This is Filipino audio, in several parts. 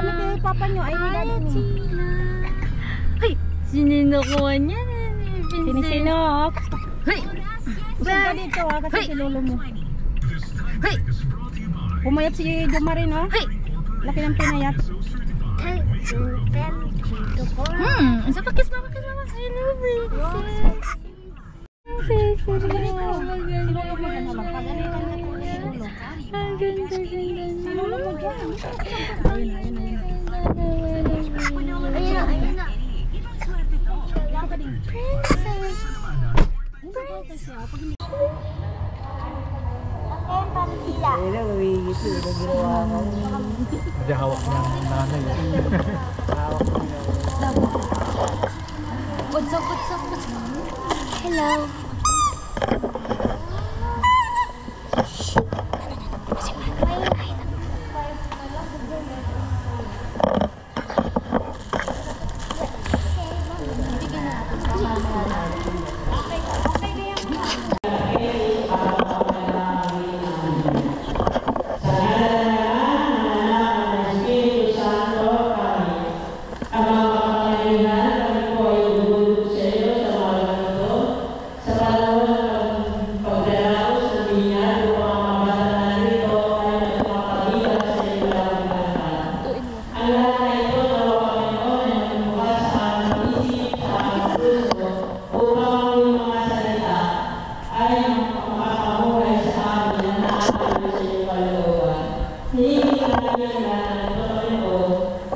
damit ni papa nyo ay nila din. Ay, sininukuha niya. Sinisinok. Hey! Gusto ka dito kasi si lolo mo. Hey! Pumayat si Juma rin Hey! Laki ng pinayat. Isa pa kiss mama. I love you. Ang ganda. Ayun na. Hindi hawak niya ang nanay. What's up? Hello.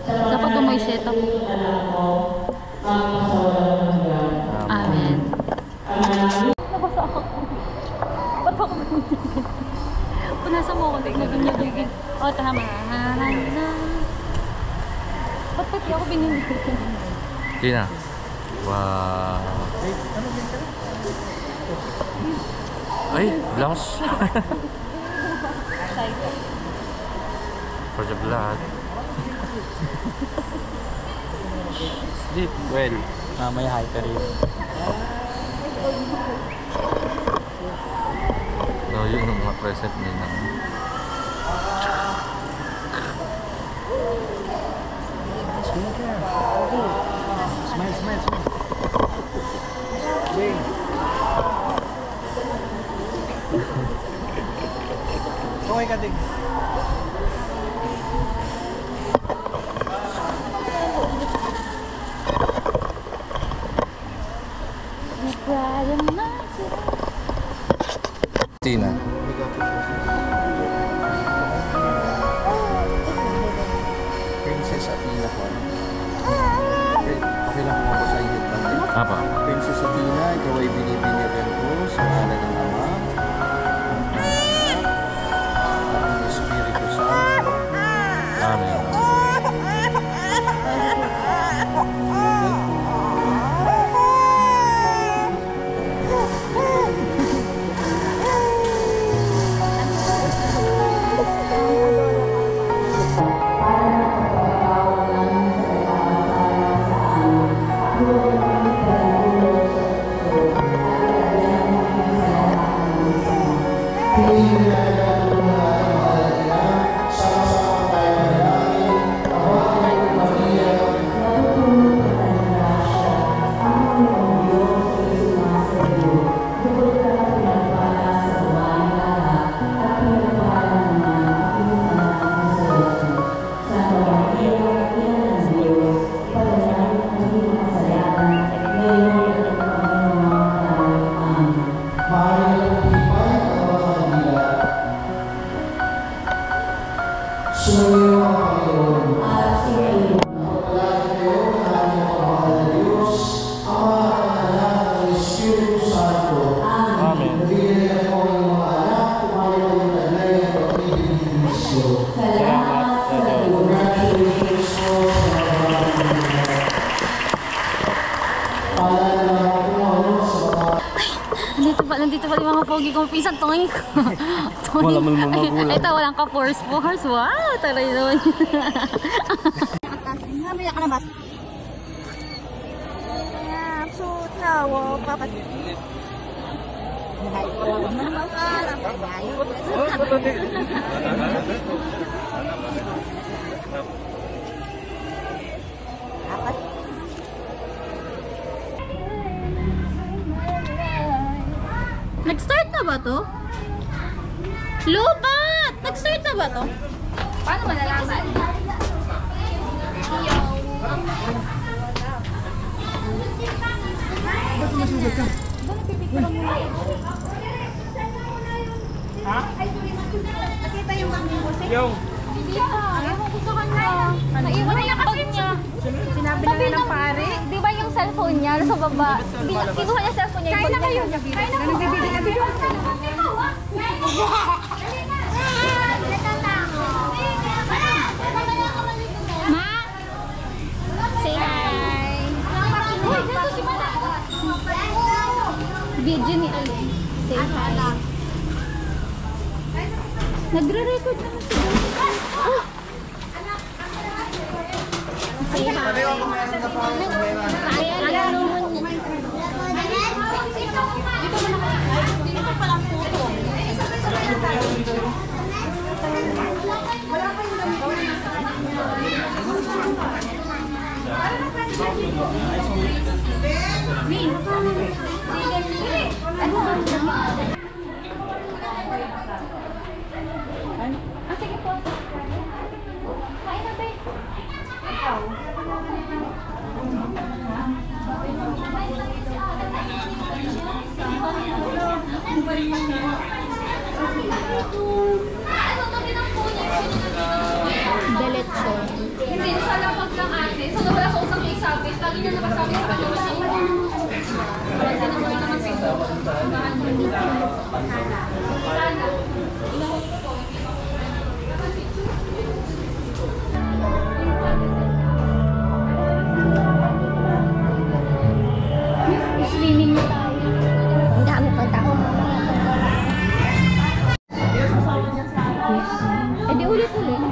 Dapat may set up. Amen. Nabasa ako. Ba't ako punasa mo ako. Nagiging. Oh, tama. Ba't pati ako binili? Tina. Wow. Ay, blush. For the blood. Sleep well. Mamaya hi ka rin. No, yung mga present nila. Smile. Okay ka din. Tina. Princess Athena po. Okay lang po ako sa inyo lang. Apa? Princess Athena, ikaw ay binibinyagan ko sa ngalan ng Ama, ng Anak, at ng Espiritu Santo. Amen. Nandito pala yung mga pogi kong pisan. Tongin ko. Wala mo magulang. Ito, walang ka-force. Wow, taray naman. Nabaya ka na ba? Suot na. Wow, papat. ba to? Paano malalaman? Nakita yung mami mo. Yung. Hindi pa. Ewan ko sa kanya. Naiwan na yung bag niya. Sinabi na nga ng pare. Di ba yung cellphone niya nasa baba? Kinuha niya cellphone niya. Kain na kayo. Kain na Ganun bibili kami. Ma? Say hi. Uy, dito si Mana. Video ni Ali. Say hi. Nagre-record naman si Dora. Oh! Say hi. Ay, ano naman niya. Dito palang puto. Ah, sige po. Kain na, babe. Diretso. Hindi, sa lapag ng ate. So, wala sa usang isabit. Lagi niya nakasabi sa kanya. Kasi naman naman pito. Sana. Swimming na tayo. Ang dami pa tao. Eh di ulit-ulit.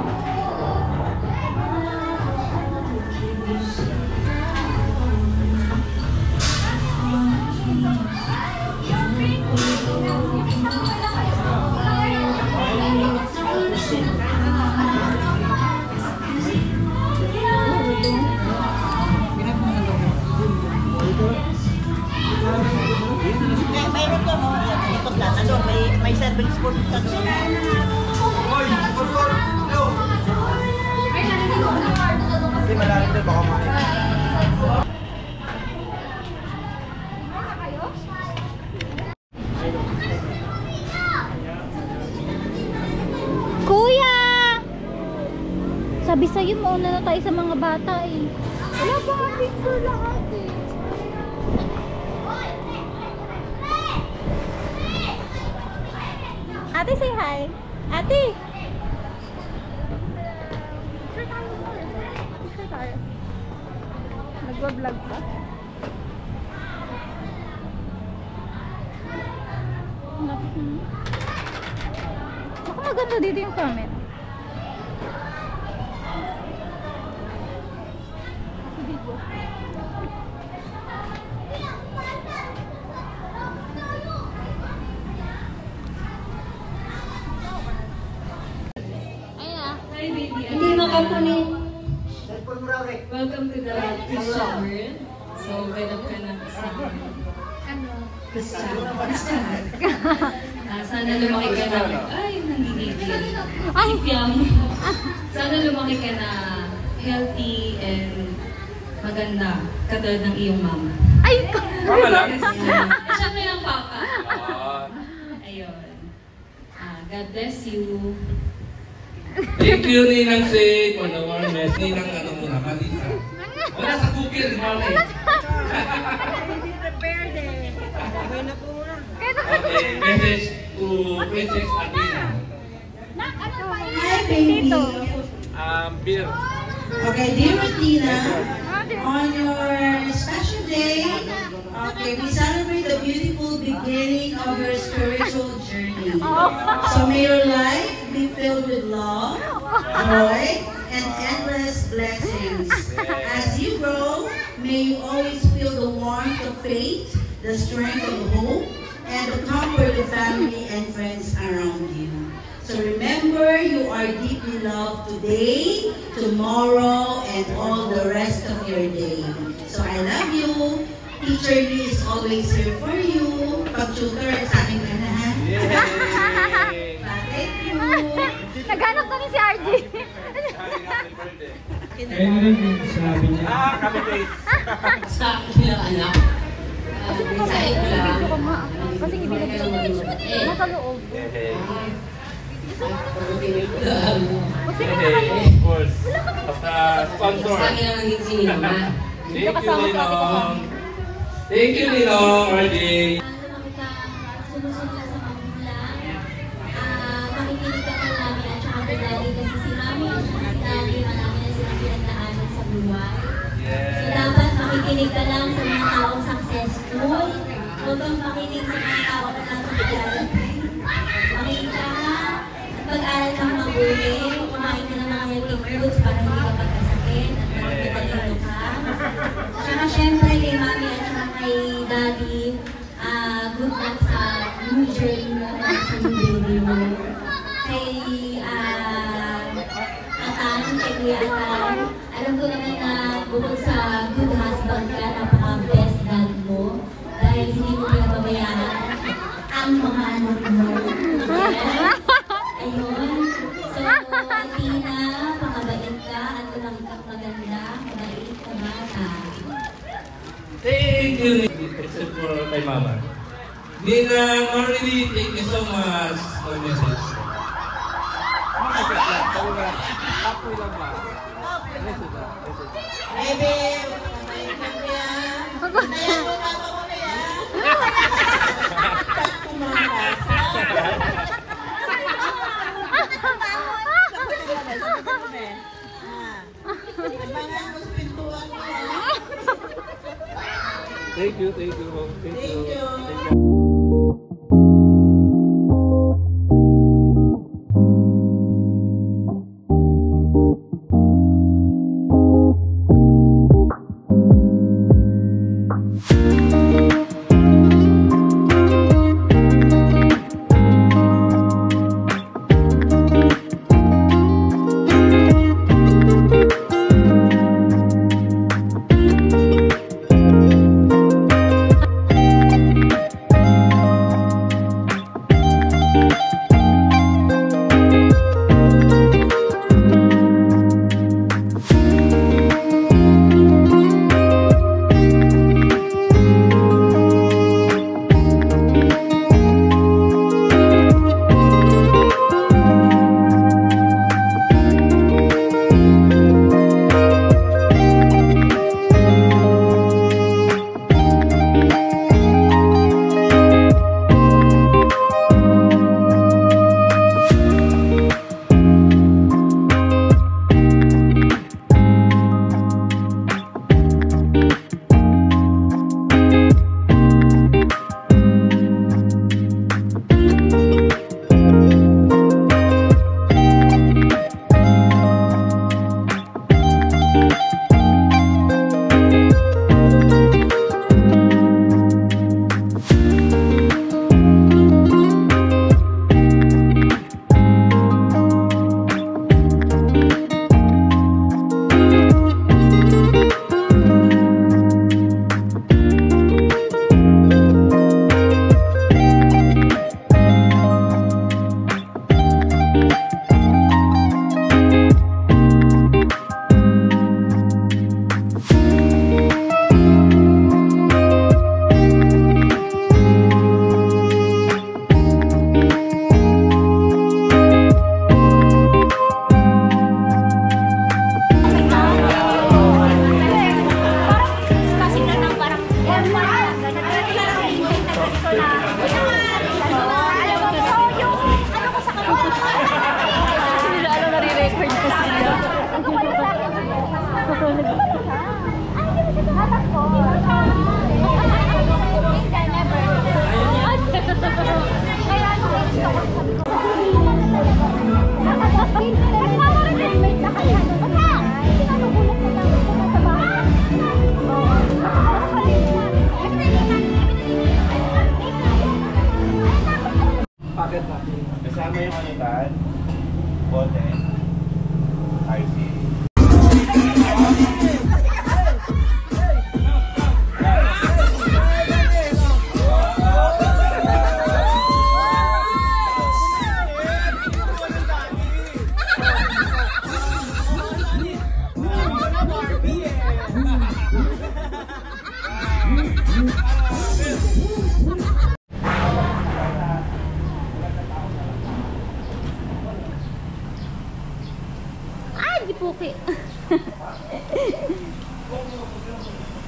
Mayroon ka mo, ikot lang. Ano, may serving spoon ka. Hindi, malalim din baka makita. Kuya! Sabi sa'yo, mauna na tayo sa mga bata eh. Wala ba ang picture lahat eh. Ate, say hi. Ate! Picture tayo. Nagwa-vlog pa. Lapit na. Baka maganda dito yung camera. Hindi makakunin. Cellphone mo raw, Rick. Welcome to the Christian world. So, welcome ka na sa Christian. Sana lumaki ka na. Ay, nanggigigil. Ay! Ipyam. Sana lumaki ka na healthy and maganda. Katulad ng iyong mama. Ay! Mama lang. Siyempre ng papa. Ah, Ayun. God bless you. Thank you, Ninang Say, for the warmest. Ninang ano mo na, Marisa. Wala sa Google, mami. Okay, message to Princess Athena. Hi, baby. beer. Okay, dear Athena, on your special day, okay, we celebrate the beautiful beginning of your spiritual journey. So may your life be filled with love, joy, and endless blessings. As you grow, may you always feel the warmth of faith, the strength of hope, and the comfort of family and friends around you. So remember, you are deeply loved today, tomorrow, and all the rest of your day. So I love you. Teacher Lee is always here for you. Pag-tutor, sa akin ka na, ha? Yay! Thank you. Naghanap na ni si RJ. Kaya rin yung sabi niya. Sa akin lang anak. Kasi video ko ma. Kasi ibilag ko. Nasa loob. Of course. Sponsor. Sa akin lang din si Mama. Thank you, Ninong. Thank you, Ninong, RJ. Sumusunod sa magulang. Makikinig ka na namin at saka kay Daddy kasi si Mami at saka si Daddy marami na silang pinagdaanan sa buhay. So dapat makikinig ka lang sa mga taong successful. Huwag kang makinig sa mga taong nakakapagdaanan. Makinig ka, mag-aral kang mabuti, kumain ka ng mga healthy foods para hindi ka pagkasakit at magpatalino ka. Saka syempre kay Mami at saka kay Daddy, good luck sa new journey mo at sa new baby mo. Kay Atan, kay Kuya Atan, alam ko naman na bukod sa good husband ka, napaka-best dad mo. Dahil hindi mo pinababayaan ang mga anak mo. Yes? Ayun. So, Tina, pangabait ka at kumangkap maganda, mabait ka bata. Thank you, except for kay Mama. Nina, Marily, thank you so much for the message. Bebe, mabait ka kaya. Kaya mo na ako kaya. Thank you, thank you. Thank you. Thank you.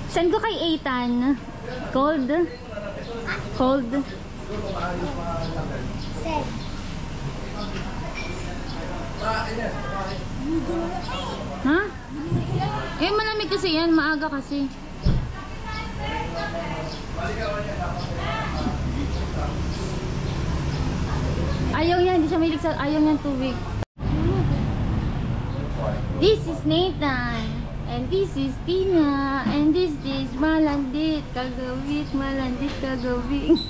Send ko kay Ethan. Cold. Cold. Ha? Eh, malamig kasi yan. Maaga kasi. Ayaw niya. Hindi siya mahilig sa... Ayaw niya tubig. This is Nathan. And this is Tina. And this is Malandit. Kagawit. Malandit kagawin.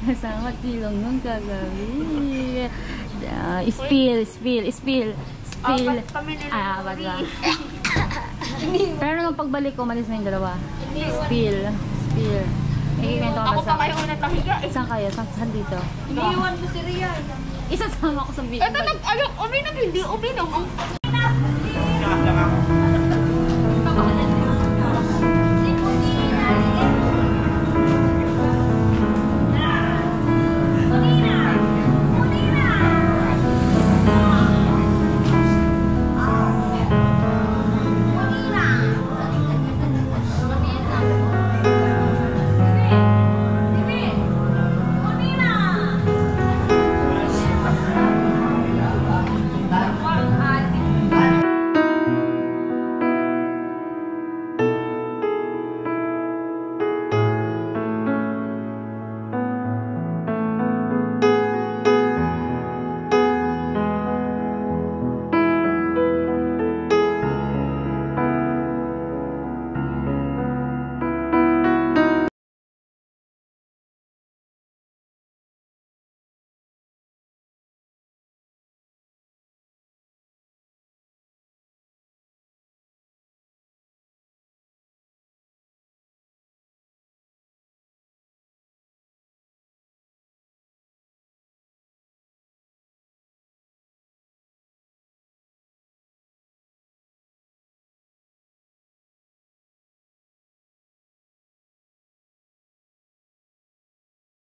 Kasama silong nung kagawin. Spill. Wag lang. Pero naman pagbalik ko, malis na yung dalawa. Spill. Ako pa kayo unang tahiga. Saan kayo? Saan dito? Iniiwan ko si Rian. Isasama ko sa video. Ito uminom, hindi uminom.